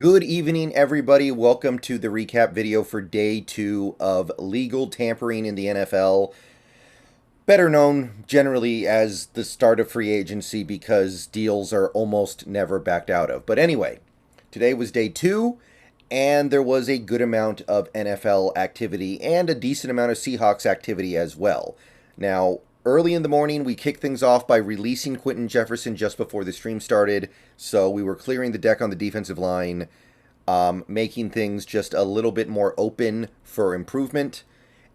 Good evening, everybody. Welcome to the recap video for day 2 of legal tampering in the NFL. Better known generally as the start of free agency because deals are almost never backed out of. But anyway, today was day 2, and there was a good amount of NFL activity and a decent amount of Seahawks activity as well. Now, early in the morning, we kicked things off by releasing Quinton Jefferson just before the stream started, so we were clearing the deck on the defensive line, making things just a little bit more open for improvement.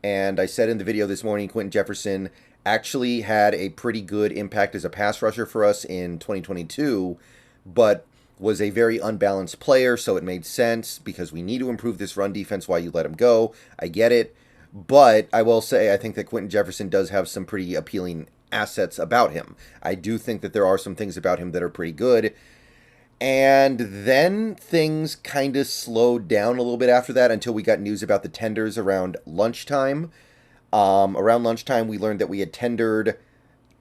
And I said in the video this morning, Quinton Jefferson actually had a pretty good impact as a pass rusher for us in 2022, but was a very unbalanced player, so it made sense because we need to improve this run defense while you let him go. I get it. But I will say I think that Quinton Jefferson does have some pretty appealing assets about him. I do think that there are some things about him that are pretty good. And then things kind of slowed down a little bit after that until we got news about the tenders around lunchtime. Around lunchtime, we learned that we had tendered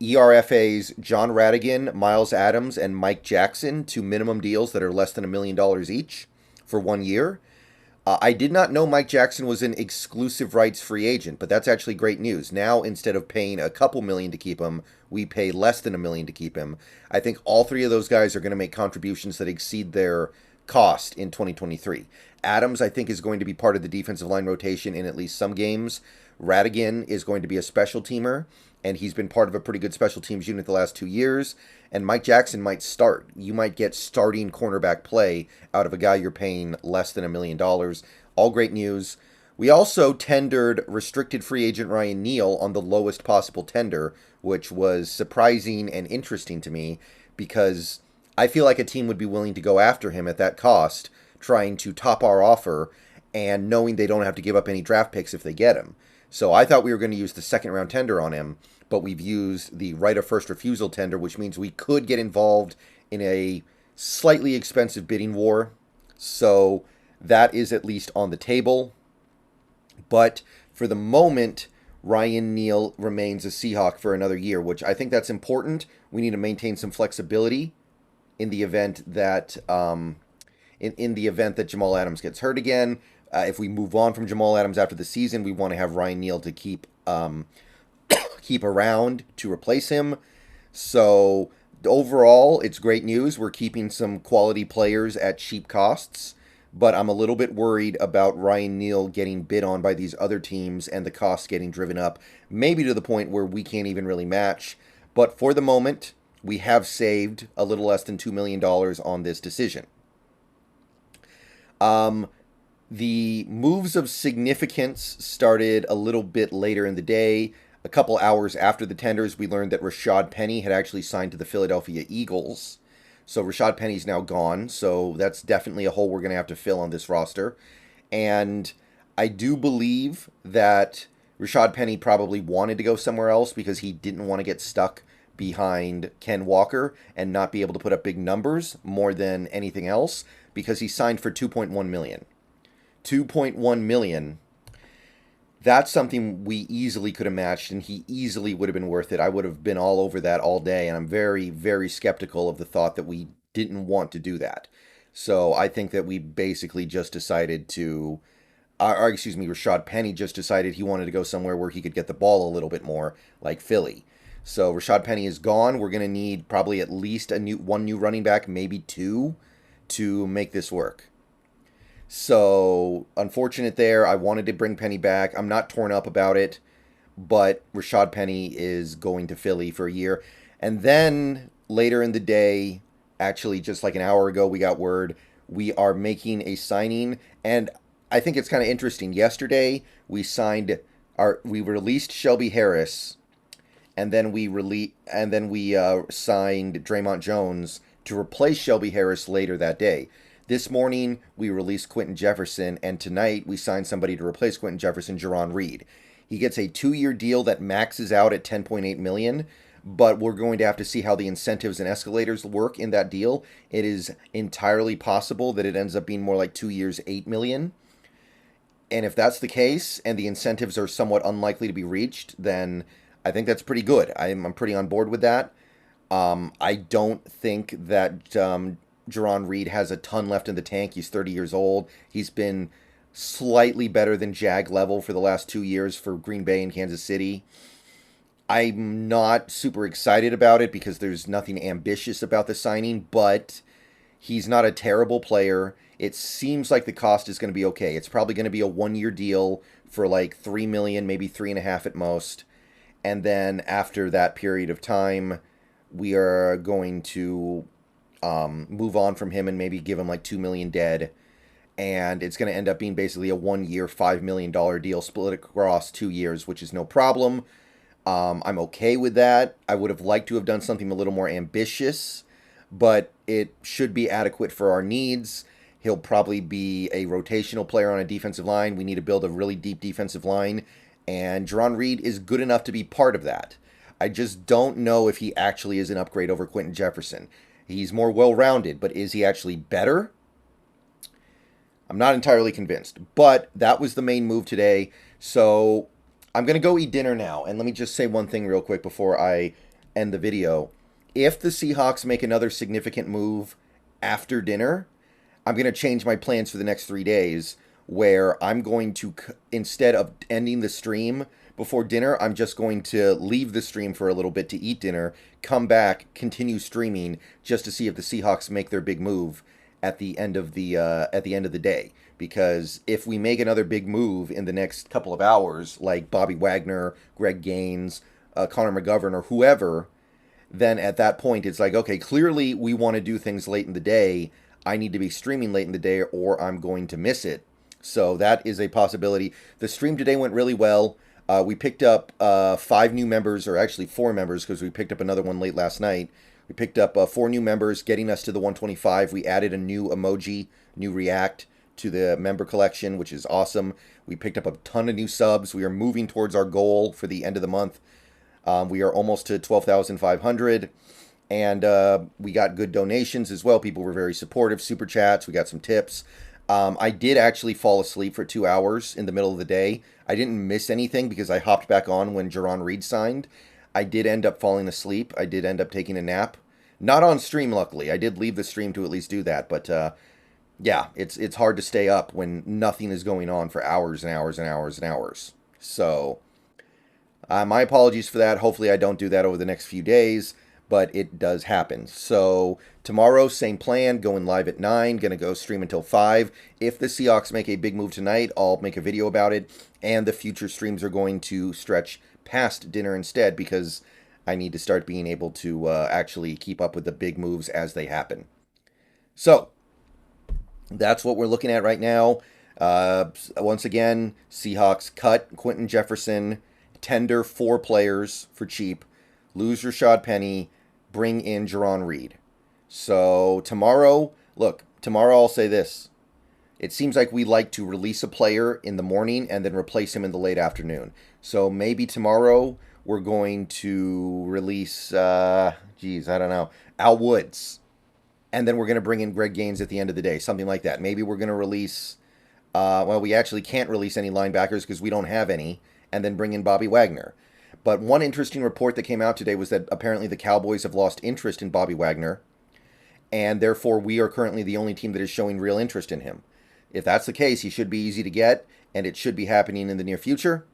ERFA's John Radigan, Miles Adams, and Mike Jackson to minimum deals that are less than $1 million each for 1 year. I did not know Mike Jackson was an exclusive rights free agent, but that's actually great news. Now, instead of paying a couple million to keep him, we pay less than $1 million to keep him. I think all three of those guys are going to make contributions that exceed their cost in 2023. Adams, I think, is going to be part of the defensive line rotation in at least some games. Radigan is going to be a special teamer, and he's been part of a pretty good special teams unit the last 2 years. And Mike Jackson might start. You might get starting cornerback play out of a guy you're paying less than $1 million. All great news. We also tendered restricted free agent Ryan Neal on the lowest possible tender, which was surprising and interesting to me because I feel like a team would be willing to go after him at that cost, trying to top our offer and knowing they don't have to give up any draft picks if they get him. So I thought we were going to use the second round tender on him, but we've used the right of first refusal tender, which means we could get involved in a slightly expensive bidding war. So that is at least on the table. But for the moment, Ryan Neal remains a Seahawk for another year, which I think that's important. We need to maintain some flexibility in the event that in the event that Jamal Adams gets hurt again. If we move on from Jamal Adams after the season, we want to have Ryan Neal to keep around to replace him. So overall, it's great news. We're keeping some quality players at cheap costs, but I'm a little bit worried about Ryan Neal getting bid on by these other teams and the costs getting driven up, maybe to the point where we can't even really match. But for the moment, we have saved a little less than $2 million on this decision. The moves of significance started a little bit later in the day. A couple hours after the tenders, we learned that Rashad Penny had actually signed to the Philadelphia Eagles. So Rashad Penny's now gone, so that's definitely a hole we're going to have to fill on this roster. And I do believe that Rashad Penny probably wanted to go somewhere else because he didn't want to get stuck behind Ken Walker and not be able to put up big numbers more than anything else, because he signed for $2.1 million. $2.1 million. That's something we easily could have matched, and he easily would have been worth it. I would have been all over that all day, and I'm very, very skeptical of the thought that we didn't want to do that. So I think that we basically just decided to, Rashad Penny just decided he wanted to go somewhere where he could get the ball a little bit more, like Philly. So Rashad Penny is gone. We're going to need probably at least one new running back, maybe two, to make this work. So, unfortunate there. I wanted to bring Penny back. I'm not torn up about it, but Rashad Penny is going to Philly for a year. And then, later in the day, actually just like an hour ago, we got word we are making a signing. And I think it's kind of interesting. Yesterday, we released Shelby Harris, and then we signed Draymond Jones to replace Shelby Harris later that day. This morning, we released Quinton Jefferson, and tonight we signed somebody to replace Quinton Jefferson, Jarron Reed. He gets a 2-year deal that maxes out at $10.8 million, but we're going to have to see how the incentives and escalators work in that deal. It is entirely possible that it ends up being more like 2 years, $8 million. And if that's the case, and the incentives are somewhat unlikely to be reached, then I think that's pretty good. I'm pretty on board with that. I don't think that Jarran Reed has a ton left in the tank. He's 30 years old. He's been slightly better than Jag level for the last 2 years for Green Bay and Kansas City. I'm not super excited about it because there's nothing ambitious about the signing, but he's not a terrible player. It seems like the cost is going to be okay. It's probably going to be a 1-year deal for like 3 million, maybe 3.5 at most. And then after that period of time, we are going to move on from him and maybe give him like 2 million dead. And it's going to end up being basically a 1-year, $5 million deal split across 2 years, which is no problem. I'm okay with that. I would have liked to have done something a little more ambitious, but it should be adequate for our needs. He'll probably be a rotational player on a defensive line. We need to build a really deep defensive line, and Jarran Reed is good enough to be part of that. I just don't know if he actually is an upgrade over Quentin Jefferson. He's more well-rounded, but is he actually better? I'm not entirely convinced, but that was the main move today. So I'm going to go eat dinner now, and let me just say one thing real quick before I end the video. If the Seahawks make another significant move after dinner, I'm going to change my plans for the next 3 days, where I'm going to, instead of ending the stream before dinner, I'm just going to leave the stream for a little bit to eat dinner, come back, continue streaming, just to see if the Seahawks make their big move at the end of the day. Because if we make another big move in the next couple of hours, like Bobby Wagner, Greg Gaines, Connor McGovern, or whoever, then at that point it's like, okay, clearly we want to do things late in the day. I need to be streaming late in the day or I'm going to miss it. So that is a possibility. The stream today went really well. We picked up 5 new members, or actually 4 members, because we picked up another one late last night. We picked up 4 new members, getting us to the 125. We added a new emoji, new react to the member collection, which is awesome. We picked up a ton of new subs. We are moving towards our goal for the end of the month. We are almost to 12,500. And we got good donations as well. People were very supportive. Super chats. We got some tips. I did actually fall asleep for 2 hours in the middle of the day. I didn't miss anything because I hopped back on when Jarran Reed signed. I did end up falling asleep. I did end up taking a nap. Not on stream, luckily. I did leave the stream to at least do that. But yeah, it's hard to stay up when nothing is going on for hours and hours and hours and hours. So my apologies for that. Hopefully I don't do that over the next few days, but it does happen. So tomorrow, same plan, going live at 9, going to go stream until 5. If the Seahawks make a big move tonight, I'll make a video about it, and the future streams are going to stretch past dinner instead because I need to start being able to actually keep up with the big moves as they happen. So that's what we're looking at right now. Once again, Seahawks cut Quentin Jefferson, tender 4 players for cheap, lose Rashad Penny, bring in Jarran Reed. So tomorrow, look, tomorrow I'll say this. It seems like we like to release a player in the morning and then replace him in the late afternoon. So maybe tomorrow we're going to release, I don't know, Al Woods. And then we're going to bring in Greg Gaines at the end of the day, something like that. Maybe we're going to release, well, we actually can't release any linebackers because we don't have any, and then bring in Bobby Wagner. But one interesting report that came out today was that apparently the Cowboys have lost interest in Bobby Wagner, and therefore we are currently the only team that is showing real interest in him. If that's the case, he should be easy to get, and it should be happening in the near future.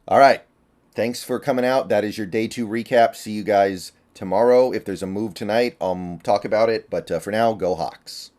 All right. Thanks for coming out. That is your Day 2 recap. See you guys tomorrow. If there's a move tonight, I'll talk about it. But for now, go Hawks.